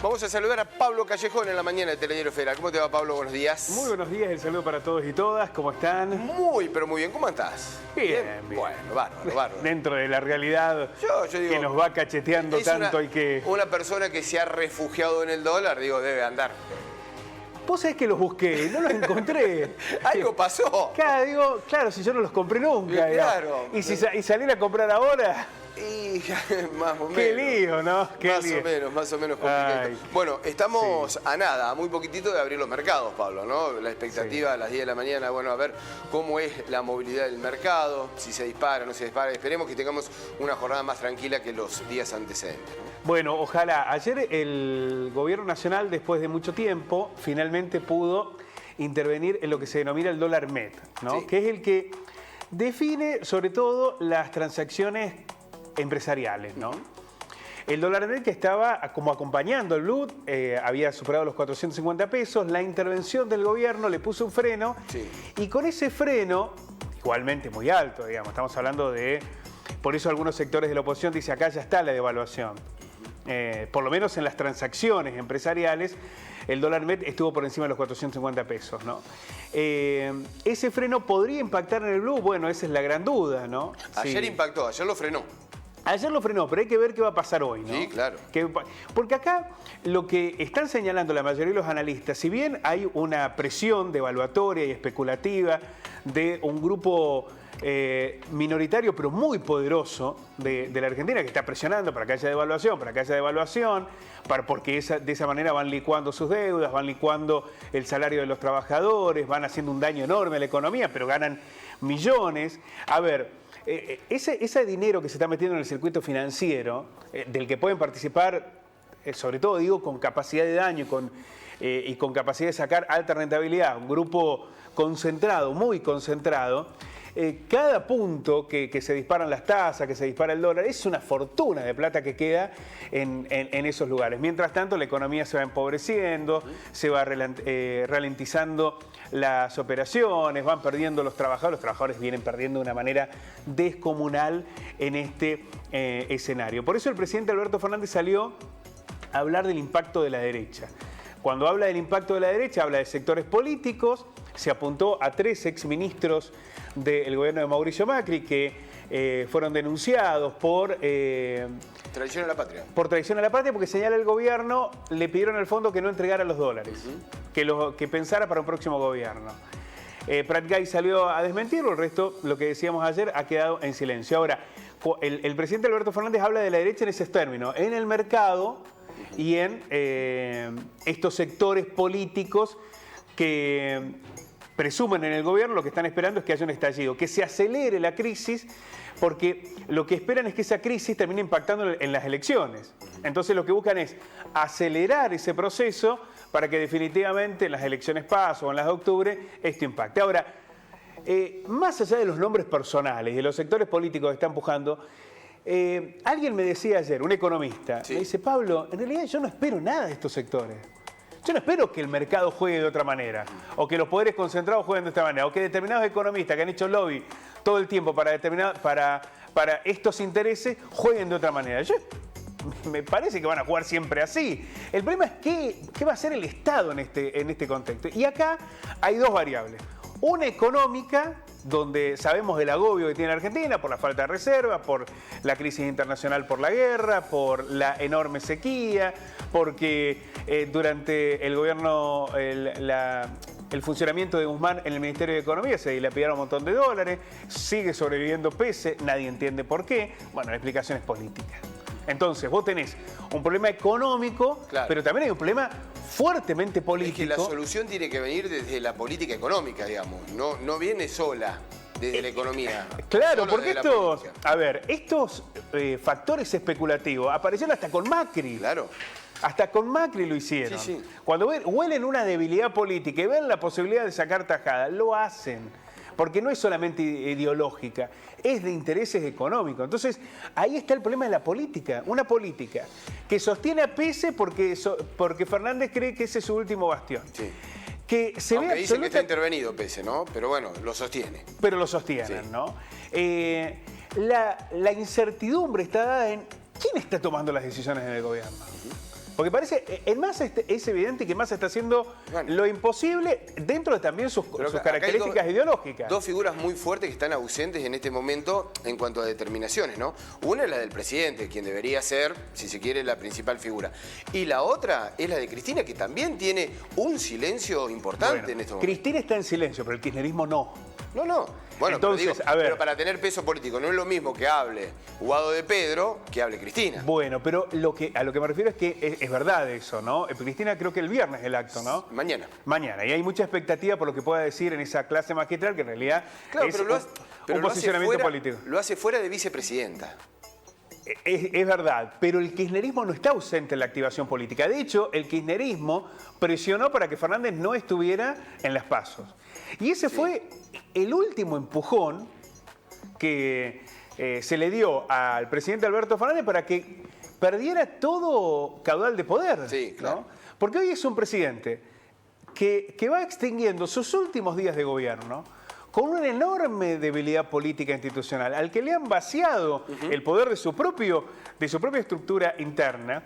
Vamos a saludar a Pablo Callejón en la mañana de Telediario Federal. ¿Cómo te va, Pablo? Buenos días. Muy buenos días, el saludo para todos y todas. ¿Cómo están? Muy, pero muy bien. ¿Cómo estás? Bien. Bueno, bárbaro. Dentro de la realidad yo digo, que nos va cacheteando tanto y que... Una persona que se ha refugiado en el dólar, digo, debe andar. Vos sabés que los busqué, no los encontré. Algo pasó. Claro, si yo no los compré nunca. Claro. Y salir a comprar ahora... Y más o menos. Qué lío, ¿no? Más o menos complicado. Ay, bueno, estamos a nada, a muy poquitito de abrir los mercados, Pablo, ¿no? La expectativa a las 10 de la mañana, bueno, a ver cómo es la movilidad del mercado, si se dispara, no se dispara. Esperemos que tengamos una jornada más tranquila que los días antecedentes, ¿no? Bueno, ojalá. Ayer el Gobierno Nacional, después de mucho tiempo, finalmente pudo intervenir en lo que se denomina el dólar MED, ¿no? Sí. Que es el que define, sobre todo, las transacciones empresariales, ¿no? El dólar MED que estaba como acompañando el blue, había superado los 450 pesos, la intervención del gobierno le puso un freno, sí. Y con ese freno, igualmente muy alto, digamos, estamos hablando de, por eso algunos sectores de la oposición dicen acá ya está la devaluación, por lo menos en las transacciones empresariales, el dólar MED estuvo por encima de los 450 pesos, ¿no? ¿Ese freno podría impactar en el blue? Bueno, esa es la gran duda, ¿no? Ayer Sí. impactó, ayer lo frenó. Ayer lo frenó, pero hay que ver qué va a pasar hoy, ¿no? Sí, claro. Porque acá lo que están señalando la mayoría de los analistas, si bien hay una presión devaluatoria y especulativa de un grupo minoritario pero muy poderoso de la Argentina que está presionando para que haya devaluación, porque de esa manera van licuando sus deudas, van licuando el salario de los trabajadores, van haciendo un daño enorme a la economía, pero ganan millones. A ver, ese dinero que se está metiendo en el circuito financiero, del que pueden participar, sobre todo digo, con capacidad de daño y con capacidad de sacar alta rentabilidad, un grupo concentrado, muy concentrado, cada punto que se disparan las tasas, que se dispara el dólar, es una fortuna de plata que queda en esos lugares. Mientras tanto, la economía se va empobreciendo, se va ralentizando las operaciones, van perdiendo los trabajadores vienen perdiendo de una manera descomunal en este escenario. Por eso el presidente Alberto Fernández salió a hablar del impacto de la derecha. Cuando habla del impacto de la derecha, habla de sectores políticos, se apuntó a 3 exministros del gobierno de Mauricio Macri que fueron denunciados por... Traición a la patria. Por traición a la patria, porque señala el gobierno, le pidieron al fondo que no entregara los dólares, que pensara para un próximo gobierno. Prat Gay salió a desmentirlo, el resto, lo que decíamos ayer, ha quedado en silencio. Ahora, el presidente Alberto Fernández habla de la derecha en esos términos, en el mercado y en estos sectores políticos que presumen en el gobierno, lo que están esperando es que haya un estallido, que se acelere la crisis, porque lo que esperan es que esa crisis termine impactando en las elecciones. Entonces lo que buscan es acelerar ese proceso para que definitivamente en las elecciones PASO o en las de octubre esto impacte. Ahora, más allá de los nombres personales y de los sectores políticos que están empujando, alguien me decía ayer, un economista, sí. Me dice, Pablo, en realidad yo no espero nada de estos sectores. Yo no espero que el mercado juegue de otra manera, o que los poderes concentrados jueguen de otra manera, o que determinados economistas que han hecho lobby todo el tiempo para estos intereses jueguen de otra manera. Me parece que van a jugar siempre así. El problema es qué va a hacer el Estado en este contexto. Y acá hay 2 variables. Una económica, donde sabemos del agobio que tiene Argentina por la falta de reservas, por la crisis internacional por la guerra, por la enorme sequía, porque durante el gobierno, el funcionamiento de Guzmán en el Ministerio de Economía se dilapidaron un montón de dólares, sigue sobreviviendo pese, nadie entiende por qué. Bueno, la explicación es política. Entonces, vos tenés un problema económico, claro, pero también hay un problema fuertemente político. Es que la solución tiene que venir desde la política económica, digamos. No viene sola desde la economía. Claro, porque estos factores especulativos aparecieron hasta con Macri. Claro. Hasta con Macri lo hicieron. Sí, sí. Cuando huelen una debilidad política y ven la posibilidad de sacar tajada, lo hacen. Porque no es solamente ideológica, es de intereses económicos. Entonces, ahí está el problema de la política. Una política que sostiene a Pese porque Fernández cree que ese es su último bastión. Sí. Que se Aunque ve dicen que está intervenido Pese, ¿no? Pero bueno, lo sostiene. Pero lo sostienen, sí, ¿no? La incertidumbre está dada en quién está tomando las decisiones en el gobierno. Porque parece, es evidente que Massa está haciendo lo imposible dentro de también sus características ideológicas. Dos figuras muy fuertes que están ausentes en este momento en cuanto a determinaciones, ¿no? Una es la del presidente, quien debería ser, si se quiere, la principal figura. Y la otra es la de Cristina, que también tiene un silencio importante en este momento. Cristina está en silencio, pero el kirchnerismo no. No. Bueno, entonces, pero para tener peso político no es lo mismo que hable Guado de Pedro que hable Cristina. Bueno, pero a lo que me refiero es que es verdad eso, ¿no? Cristina creo que el viernes el acto, ¿no? Mañana. Mañana. Y hay mucha expectativa por lo que pueda decir en esa clase magistral, que en realidad es un posicionamiento político. Lo hace fuera de vicepresidenta. Es verdad, pero el kirchnerismo no está ausente en la activación política. De hecho, el kirchnerismo presionó para que Fernández no estuviera en las PASO. Y ese fue el último empujón que se le dio al presidente Alberto Fernández para que perdiera todo caudal de poder. Sí, claro. ¿no? Porque hoy es un presidente que va extinguiendo sus últimos días de gobierno con una enorme debilidad política institucional, al que le han vaciado el poder de su propia estructura interna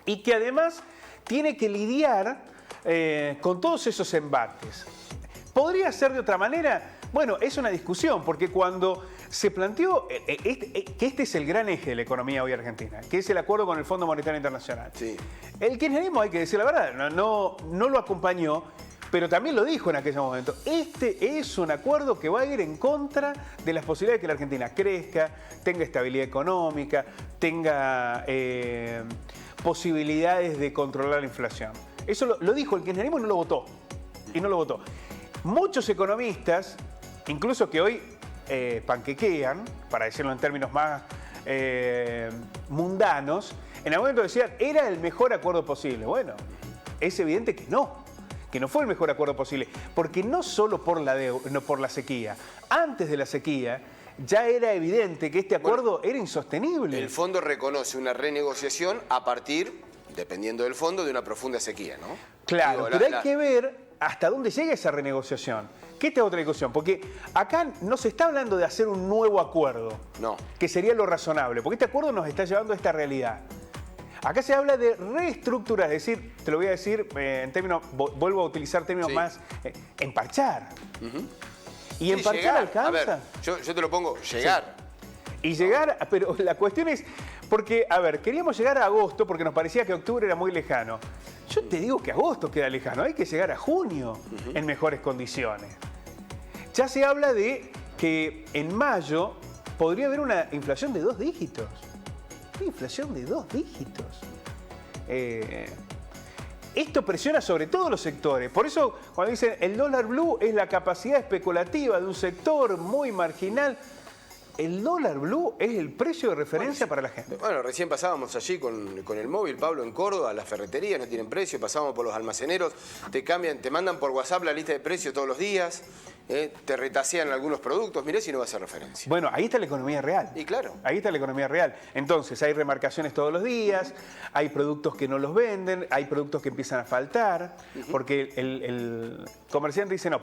y que además tiene que lidiar con todos esos embates. ¿Podría ser de otra manera? Bueno, es una discusión, porque cuando se planteó que este es el gran eje de la economía hoy argentina, que es el acuerdo con el Fondo Monetario Internacional, el kirchnerismo, hay que decir la verdad, no lo acompañó, pero también lo dijo en aquel momento. Este es un acuerdo que va a ir en contra de las posibilidades de que la Argentina crezca, tenga estabilidad económica, tenga posibilidades de controlar la inflación. Eso lo dijo el kirchnerismo y no lo votó. Muchos economistas, incluso que hoy panquequean, para decirlo en términos más mundanos, en algún momento decían, era el mejor acuerdo posible. Bueno, es evidente que no fue el mejor acuerdo posible, porque no solo por la sequía, antes de la sequía ya era evidente que este acuerdo era insostenible. El fondo reconoce una renegociación a partir, dependiendo del fondo, de una profunda sequía, ¿no? Claro, pero hay que ver hasta dónde llega esa renegociación. ¿Qué es otra discusión? Porque acá no se está hablando de hacer un nuevo acuerdo, que sería lo razonable, porque este acuerdo nos está llevando a esta realidad. Acá se habla de reestructurar, es decir, te lo voy a decir en términos, vuelvo a utilizar términos más, emparchar. ¿Y emparchar llegar, alcanza? A ver, yo te lo pongo, llegar. Sí. Y llegar, pero la cuestión es, porque, a ver, queríamos llegar a agosto porque nos parecía que octubre era muy lejano. Yo te digo que agosto queda lejano, hay que llegar a junio en mejores condiciones. Ya se habla de que en mayo podría haber una inflación de 2 dígitos. Una inflación de 2 dígitos. Esto presiona sobre todos los sectores. Por eso, cuando dicen el dólar blue es la capacidad especulativa de un sector muy marginal, el dólar blue es el precio de referencia para la gente. Bueno, recién pasábamos allí con el móvil, Pablo, en Córdoba, las ferreterías no tienen precio, pasábamos por los almaceneros, te mandan por WhatsApp la lista de precios todos los días, te retasean algunos productos, mirá si no va a ser referencia. Bueno, ahí está la economía real. Y claro. Ahí está la economía real. Entonces, hay remarcaciones todos los días, hay productos que no los venden, hay productos que empiezan a faltar, porque el comerciante dice, no,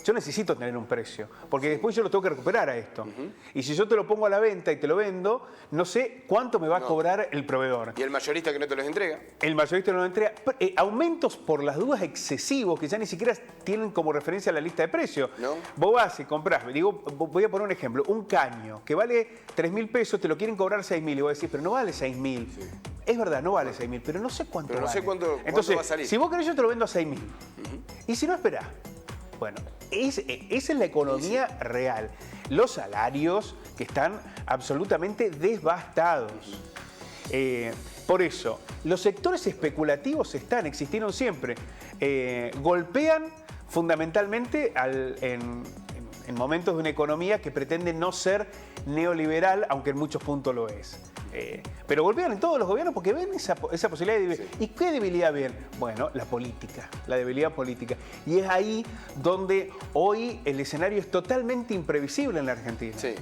yo necesito tener un precio, porque después yo lo tengo que recuperar a esto. Y si yo te lo pongo a la venta y te lo vendo, no sé cuánto me va a cobrar el proveedor. ¿Y el mayorista que no te los entrega? El mayorista no lo entrega. Aumentos por las dudas excesivos que ya ni siquiera tienen como referencia la lista de precios. ¿No? Vos vas y comprás, voy a poner un ejemplo, un caño que vale 3.000 pesos, te lo quieren cobrar 6.000 y vos decís, pero no vale 6.000. Sí. Es verdad, no vale 6.000, pero no sé cuánto vale. Sé cuánto Entonces, va a salir. Si vos querés yo te lo vendo a 6.000. Y si no, esperá. Bueno, esa es la economía real. Los salarios que están absolutamente devastados. Por eso, los sectores especulativos existieron siempre. Golpean fundamentalmente en momentos de una economía que pretende no ser neoliberal, aunque en muchos puntos lo es. Pero golpean en todos los gobiernos porque ven esa posibilidad de... Sí. ¿Y qué debilidad ven? Bueno, la política, la debilidad política. Y es ahí donde hoy el escenario es totalmente imprevisible en la Argentina. Sí.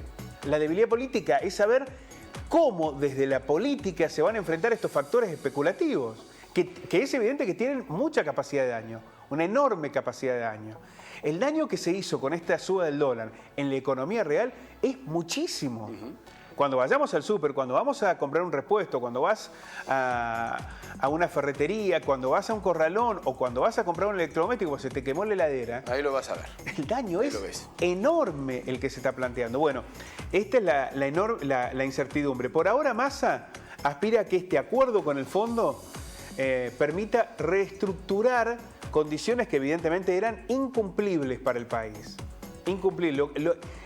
La debilidad política es saber cómo desde la política se van a enfrentar estos factores especulativos, que es evidente que tienen mucha capacidad de daño, una enorme capacidad de daño. El daño que se hizo con esta suba del dólar en la economía real es muchísimo. cuando vayamos al súper, cuando vamos a comprar un repuesto, cuando vas a una ferretería, cuando vas a un corralón o cuando vas a comprar un electrodoméstico porque se te quemó la heladera. Ahí lo vas a ver. El daño Ahí es enorme el que se está planteando. Bueno, esta es la incertidumbre. Por ahora Massa aspira a que este acuerdo con el fondo permita reestructurar condiciones que evidentemente eran incumplibles para el país. Incumplible.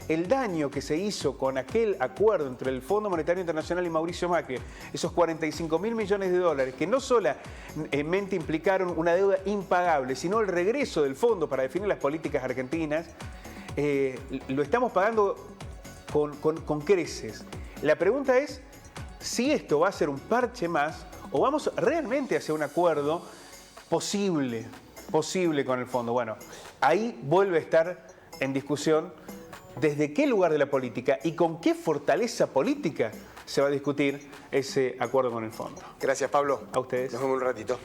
El daño que se hizo con aquel acuerdo entre el Fondo Monetario Internacional y Mauricio Macri, esos 45.000 millones de dólares, que no solamente implicaron una deuda impagable, sino el regreso del fondo para definir las políticas argentinas, lo estamos pagando con creces. La pregunta es si esto va a ser un parche más o vamos realmente hacia un acuerdo posible con el fondo. Bueno, ahí vuelve a estar en discusión desde qué lugar de la política y con qué fortaleza política se va a discutir ese acuerdo con el fondo. Gracias, Pablo. A ustedes. Nos vemos un ratito.